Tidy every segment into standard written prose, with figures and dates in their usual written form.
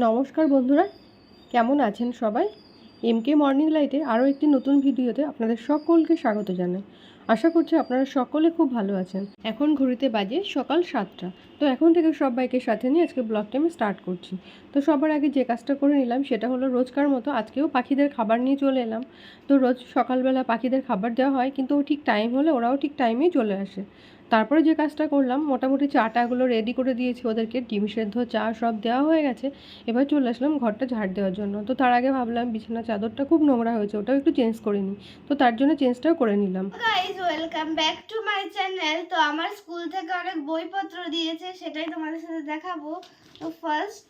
নমস্কার বন্ধুরা, কেমন আছেন সবাই? এমকে মর্নিং লাইটে আরও একটি নতুন ভিডিওতে আপনাদের সকলকে স্বাগত জানাই। আশা করছি আপনারা সকলে খুব ভালো আছেন। এখন ঘড়িতে বাজে সকাল 7টা। তো এখন থেকে সবাইকে সাথে নিয়ে আজকে ব্লগটা আমি স্টার্ট করছি। তো সবার আগে যে কাজটা করে নিলাম সেটা হলো, রোজকার মতো আজকেও পাখিদের খাবার নিয়ে চলে এলাম। তো রোজ সকালবেলা পাখিদের খাবার দেওয়া হয়, কিন্তু ঠিক টাইম হলে ওরাও ঠিক টাইমেই চলে আসে। তারপরে যে কাজটা করলাম, মোটামুটি চাটাগুলো রেডি করে দিয়েছি ওদেরকে, ডিম সেদ্ধ চা সব দেওয়া হয়ে গেছে। এবার চলে আসলাম ঘরটা ঝাড় দেওয়ার জন্য। তো তার আগে ভাবলাম বিছানা চাদরটা খুব নোংরা হয়েছে, ওটাও একটু চেঞ্জ করে নিই। তো তার জন্য চেঞ্জটাও করে নিলাম। Guys, welcome back to my channel. তো আমার স্কুল থেকে অনেক বইপত্র দিয়েছে, সেটাই তোমাদের সাথে দেখাবো। তো ফার্স্ট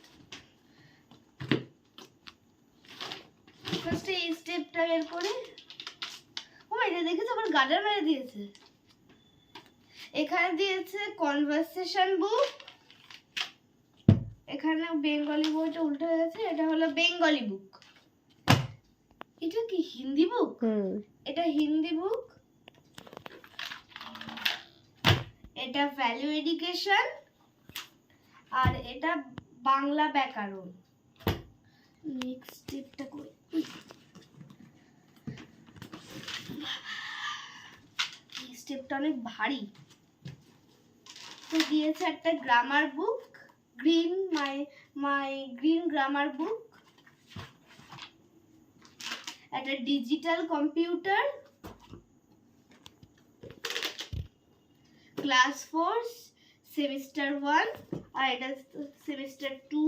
এই স্টেপটা বের করি। ও এটা দেখেছো, আবার গার্ডার মেরে দিয়েছে। এখানে দিয়েছে কনভারসেশন বুক। এখানে বেঙ্গলি বইটা উল্টে গেছে, এটা হলো বেঙ্গলি বুক। এটা কি হিন্দি বুক? এটা হিন্দি বুক। এটা ভ্যালু এডুকেশন, আর এটা বাংলা ব্যাকরণ। নেক্সট স্টেপটা করি। এই স্টেপটা অনেক ভারী। তো দিয়েছে একটা গ্রামার বুক, গ্রিন মাই গ্রিন গ্রামার বুক, একটা ডিজিটাল কম্পিউটার, ক্লাস 4 সেমিস্টার 1, আর এটা সেমিস্টার 2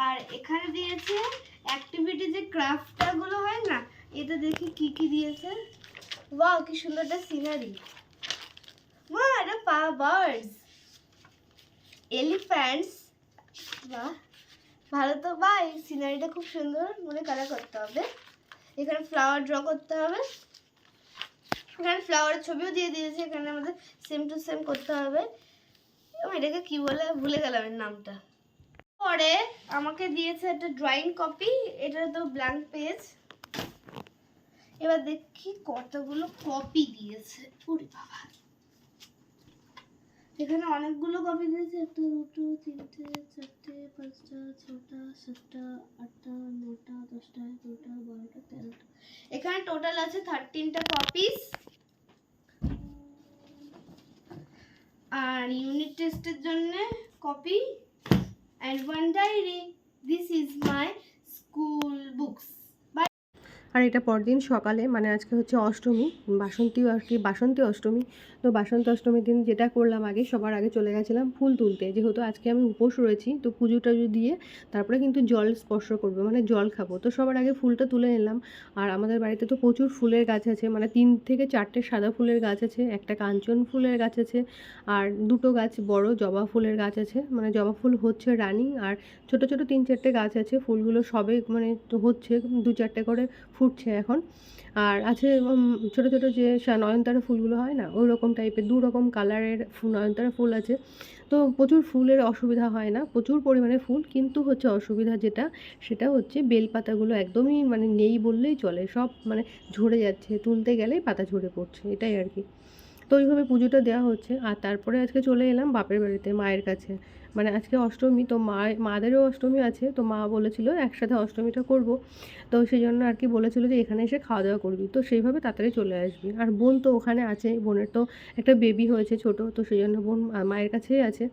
আর এখানে দিয়েছে অ্যাক্টিভিটি, যে ক্রাফটটা গুলো হয় না। এটা দেখি কি কি দিয়েছে। ওয়াও, কি সুন্দর একটা সিনারি। মা, এটা বার্ডস, এলিফ্যান্টস। বাহ, ভালো তো। বাহ, এই সিনারিটা খুব সুন্দর, মনে কালার করতে হবে। এখানে ফ্লাওয়ার ড্র করতে হবে। এখানে ফ্লাওয়ারের ছবিও দিয়ে দিয়েছে, এখানে আমাদের সেম টু সেম করতে হবে। এটাকে কি বলে ভুলে গেলাম এর নামটা। পরে আমাকে দিয়েছে একটা ড্রয়িং কপি, এটা তো ব্ল্যাঙ্ক পেজ। এবার দেখি কতগুলো কপি দিয়েছে। ওরে বাবা, এখানে অনেকগুলো কপি দিয়েছে। 1 2 3 4 5 6 7 8 9 10 11 12 13। এখানে টোটাল আছে 13টা কপিস। আর ইউনিট টেস্টের জন্য copy and one diary. This is my school books. আর এটা পরদিন সকালে, মানে আজকে হচ্ছে অষ্টমী, বাসন্তী অষ্টমী। তো বাসন্তী অষ্টমীর দিন যেটা করলাম, সবার আগে চলে গেছিলাম ফুল তুলতে। যেহেতু আজকে আমি উপোস রয়েছি, তো পুজো টুজো দিয়ে তারপরে কিন্তু জল স্পর্শ করবো, মানে জল খাবো। তো সবার আগে ফুলটা তুলে নিলাম। আর আমাদের বাড়িতে তো প্রচুর ফুলের গাছ আছে, মানে 3 থেকে 4টে সাদা ফুলের গাছ আছে, একটা কাঞ্চন ফুলের গাছ আছে, আর 2টো গাছ বড় জবা ফুলের গাছ আছে। মানে জবা ফুল হচ্ছে রানিং, আর ছোট ছোট 3-4টে গাছ আছে। ফুলগুলো সবে মানে হচ্ছে 2-4টে করে ফুটছে এখন। আর আছে ছোটো ছোটো যে নয়নতারা ফুলগুলো হয় না, ওই রকম টাইপের 2 রকম কালারের নয়নতারা ফুল আছে। তো প্রচুর ফুলের অসুবিধা হয় না, প্রচুর পরিমাণে ফুল, কিন্তু হচ্ছে অসুবিধা যেটা, সেটা হচ্ছে বেলপাতাগুলো একদমই মানে নেই বললেই চলে। সব মানে ঝরে যাচ্ছে, তুলতে গেলেই পাতা ঝরে পড়ছে, এটাই আর কি। তো ওইভাবে পুজোটা দেওয়া হচ্ছে। আর তারপরে আজকে চলে এলাম বাপের বাড়িতে, মায়ের কাছে। মানে আজকে অষ্টমী, তো মাদেরও অষ্টমী আছে। তো মা বলেছিল একসাথে অষ্টমীটা করব। তো সেই জন্য আর কি বলেছিল যে এখানে এসে খাওয়া দাওয়া করবি, তো সেইভাবে তাড়াতাড়ি চলে আসবি। আর বোন তো ওখানে আছে, বোনের তো একটা বেবি হয়েছে ছোট, তো সেই জন্য বোন মায়ের কাছেই আছে।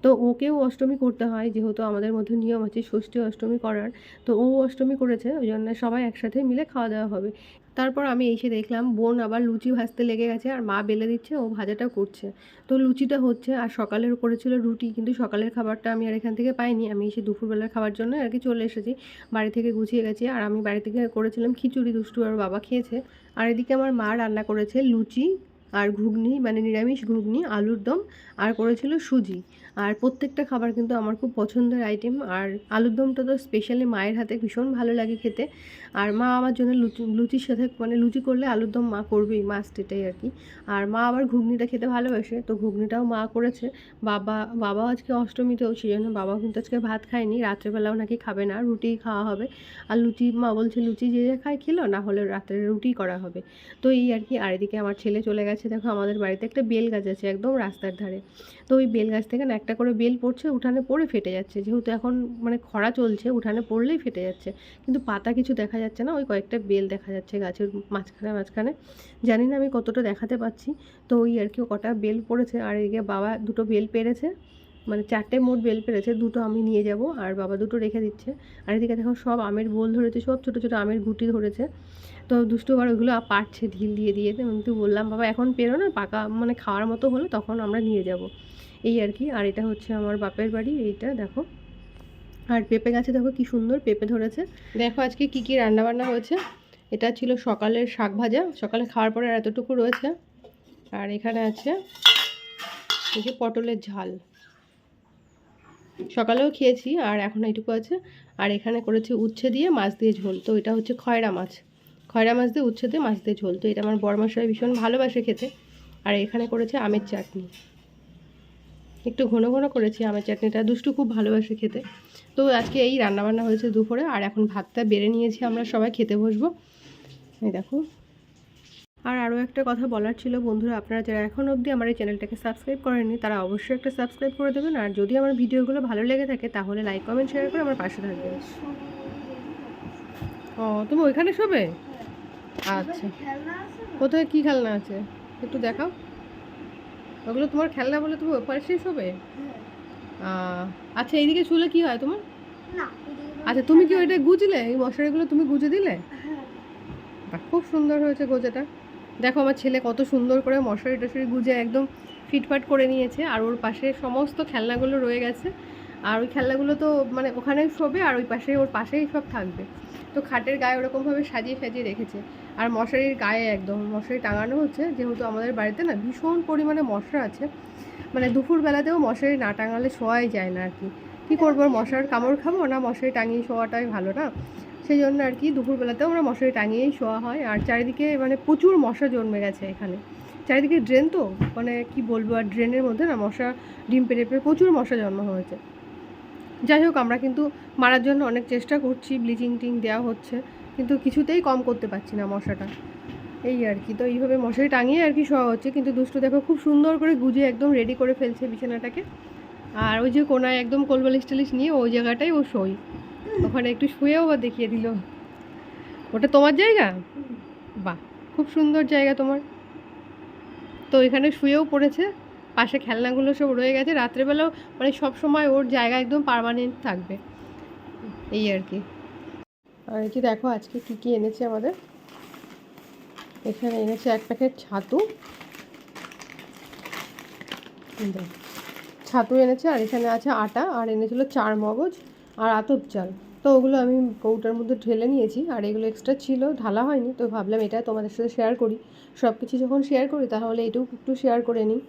তো ওকেও অষ্টমী করতে হয়, যেহেতু আমাদের মধ্যে নিয়ম আছে ষষ্ঠী অষ্টমী করার। তো ও অষ্টমী করেছে, ওই জন্য সবাই একসাথে মিলে খাওয়া দাওয়া হবে। তারপর আমি এসে দেখলাম বোন আবার লুচি ভাজতে লেগে গেছে, আর মা বেলে দিচ্ছে, ও ভাজাটা করছে। তো লুচিটা হচ্ছে, আর সকালের করেছিল রুটি, কিন্তু সকালের খাবারটা আমি আর এখান থেকে পাইনি। আমি এসে দুপুরবেলার খাবার জন্য আর কি চলে এসেছি, বাড়ি থেকে গুছিয়ে গেছি। আর আমি বাড়ি থেকে করেছিলাম খিচুড়ি, দুষ্টু আর বাবা খেয়েছে। আর এদিকে আমার মা রান্না করেছে লুচি আর ঘুগনি, মানে নিরামিষ ঘুগনি, আলুর দম, আর করেছিল সুজি। আর প্রত্যেকটা খাবার কিন্তু আমার খুব পছন্দের আইটেম। আর আলুর দমটা তো স্পেশালি মায়ের হাতে ভীষণ ভালো লাগে খেতে। আর মা আমার জন্য লুচির সাথে, মানে লুচি করলে আলুর দম মা করবেই, মাস্ট, এটাই আর কি। আর মা আবার ঘুগনিটা খেতে ভালোবাসে, তো ঘুগনিটাও মা করেছে। বাবাও আজকে অষ্টমীতেও, সেই জন্য বাবাও কিন্তু আজকে ভাত খায়নি, রাত্রেবেলাও নাকি খাবে না, রুটিই খাওয়া হবে। আর লুচি মা বলছে লুচি যে খায় খেলো, না হলে রাত্রে রুটি করা হবে। তো এই আর কি। আর এদিকে আমার ছেলে চলে গেছে, দেখো আমাদের বাড়িতে একটা বেল গাছ আছে একদম রাস্তার ধারে। তো ওই বেল গাছ থেকে না একটা একটা করে বেল পড়ছে, উঠানে পড়ে ফেটে যাচ্ছে, যেহেতু এখন মানে খরা চলছে, উঠানে পড়লেই ফেটে যাচ্ছে, কিন্তু পাতা কিছু দেখা যাচ্ছে না, ওই কয়েকটা বেল দেখা যাচ্ছে গাছের মাঝখানে মাঝখানে। জানি না আমি কতটা দেখাতে পাচ্ছি। তো ওই আর কি কটা বেল পড়েছে, আর এদিকে বাবা দুটো বেল পেরেছে, মানে 4টে মোট বেল পেরেছে, 2টো আমি নিয়ে যাব আর বাবা 2টো রেখে দিচ্ছে। আর এদিকে দেখো সব আমের বোল ধরেছে, সব ছোটো ছোটো আমের গুটি ধরেছে। তো দুষ্টু আবার ওইগুলো পাড়ছে ঢিল দিয়ে দিয়ে। কিন্তু বললাম বাবা এখন পেরো না, পাকা মানে খাওয়ার মতো হলে তখন আমরা নিয়ে যাব, এই আর কি। আর এটা হচ্ছে আমার বাপের বাড়ি, এইটা দেখো। আর পেঁপে গাছে দেখো কি সুন্দর পেঁপে ধরেছে। দেখো আজকে কি কি রান্না বান্না হয়েছে। এটা ছিল সকালের শাক ভাজা, সকালে খাওয়ার পরে আর এতটুকু রয়েছে। আর এখানে আছে এই যে পটলের ঝাল, সকালেও খেয়েছি আর এখন এইটুকু আছে। আর এখানে করেছি উচ্ছে দিয়ে মাছ দিয়ে ঝোল, তো এটা হচ্ছে খয়রা মাছ, খয়রা মাছ দিয়ে উচ্ছে দিয়ে মাছ দিয়ে ঝোল, তো এটা আমার বড়মশাই ভীষণ ভালোবাসে খেতে। আর এখানে করেছে আমের চাটনি, একটু ঘন ঘন করেছি আমের চাটনিটা, দুষ্টু খুব ভালোবাসে খেতে। তো আজকে এই রান্নাবান্না হয়েছে দুপুরে। আর এখন ভাতটা বেড়ে নিয়েছি, আমরা সবাই খেতে বসবো, এই দেখো। আর আরও একটা কথা বলার ছিল বন্ধুরা, আপনারা যারা এখন অবধি আমার এই চ্যানেলটাকে সাবস্ক্রাইব করেননি তারা অবশ্যই একটা সাবস্ক্রাইব করে দেবেন। আর যদি আমার ভিডিওগুলো ভালো লেগে থাকে তাহলে লাইক কমেন্ট শেয়ার করে আমার পাশে থাকবেন। ও তুমি ওইখানে শোবে? আচ্ছা, কোথায় কী খেলনা আছে একটু দেখাও। ওগুলো তোমার খেলনা বলে তুমি ওই পাশেই শোবে? আচ্ছা, এইদিকে শুলে কি হয় তোমার? আচ্ছা, তুমি কি ওইটা গুজলে, এই মশারিগুলো তুমি গুজে দিলে? বাহ, খুব সুন্দর হয়েছে গোজাটা। দেখো আমার ছেলে কত সুন্দর করে মশারি টশারি গুজে একদম ফিটফাট করে নিয়েছে। আর ওর পাশে সমস্ত খেলনাগুলো রয়ে গেছে, আর ওই খেলনাগুলো তো মানে ওখানেই শোবে, আর ওই পাশে ওর পাশেই সব থাকবে। তো খাটের গায়ে ওরকমভাবে সাজিয়ে সাজিয়ে রেখেছে। আর মশারির গায়ে একদম মশারি টাঙানো হচ্ছে, যেহেতু আমাদের বাড়িতে না ভীষণ পরিমাণে মশা আছে, মানে দুপুরবেলাতেও মশারি না টাঙালে শোয়াই যায় না আর কি। কী করবো, মশার কামড় খাবো না, মশারি টাঙিয়ে শোয়াটাই ভালো না, সেই জন্য আর কি দুপুরবেলাতেও আমরা মশারি টাঙিয়েই শোয়া হয়। আর চারিদিকে মানে প্রচুর মশা জন্মে গেছে এখানে, চারিদিকে ড্রেন তো মানে কি বলবো, আর ড্রেনের মধ্যে না মশা ডিম পেড়ে পেড়ে প্রচুর মশা জন্ম হয়েছে। যাই হোক, আমরা কিন্তু মারার জন্য অনেক চেষ্টা করছি, ব্লিচিং টিং দেওয়া হচ্ছে, কিন্তু কিছুতেই কম করতে পারছি না মশাটা, এই আর কি। তো এইভাবে মশারি টাঙিয়ে আর কি শোয়া হচ্ছে, কিন্তু দুষ্টু দেখো খুব সুন্দর করে গুজিয়ে একদম রেডি করে ফেলছে বিছানাটাকে। আর ওই যে কোনায় একদম কোলবালিশ টালিশ নিয়ে ওই জায়গাটাই ও শোয়, ওখানে একটু শুয়েও বা দেখিয়ে দিল। ওটা তোমার জায়গা? বাহ, খুব সুন্দর জায়গা তোমার। তো এখানে শুয়েও পড়েছে, পাশে খেলনাগুলো সব রয়ে গেছে, রাত্রেবেলাও মানে সব সময় ওর জায়গা একদম পার্মানেন্ট থাকবে, এই আর কি। আর এই যে দেখো আজকে কী কী এনেছে আমাদের, এখানে এনেছে 1 প্যাকেট ছাতু, ছাতু এনেছে, আর এখানে আছে আটা, আর এনেছিল 4 মগজ আর আতপ চাল। তো ওগুলো আমি কৌটার মধ্যে ঢেলে নিয়েছি, আর এগুলো এক্সট্রা ছিল, ঢালা হয়নি, তো ভাবলাম এটা তোমাদের সাথে শেয়ার করি। সব কিছু যখন শেয়ার করি তাহলে এটাও একটু শেয়ার করে নিই।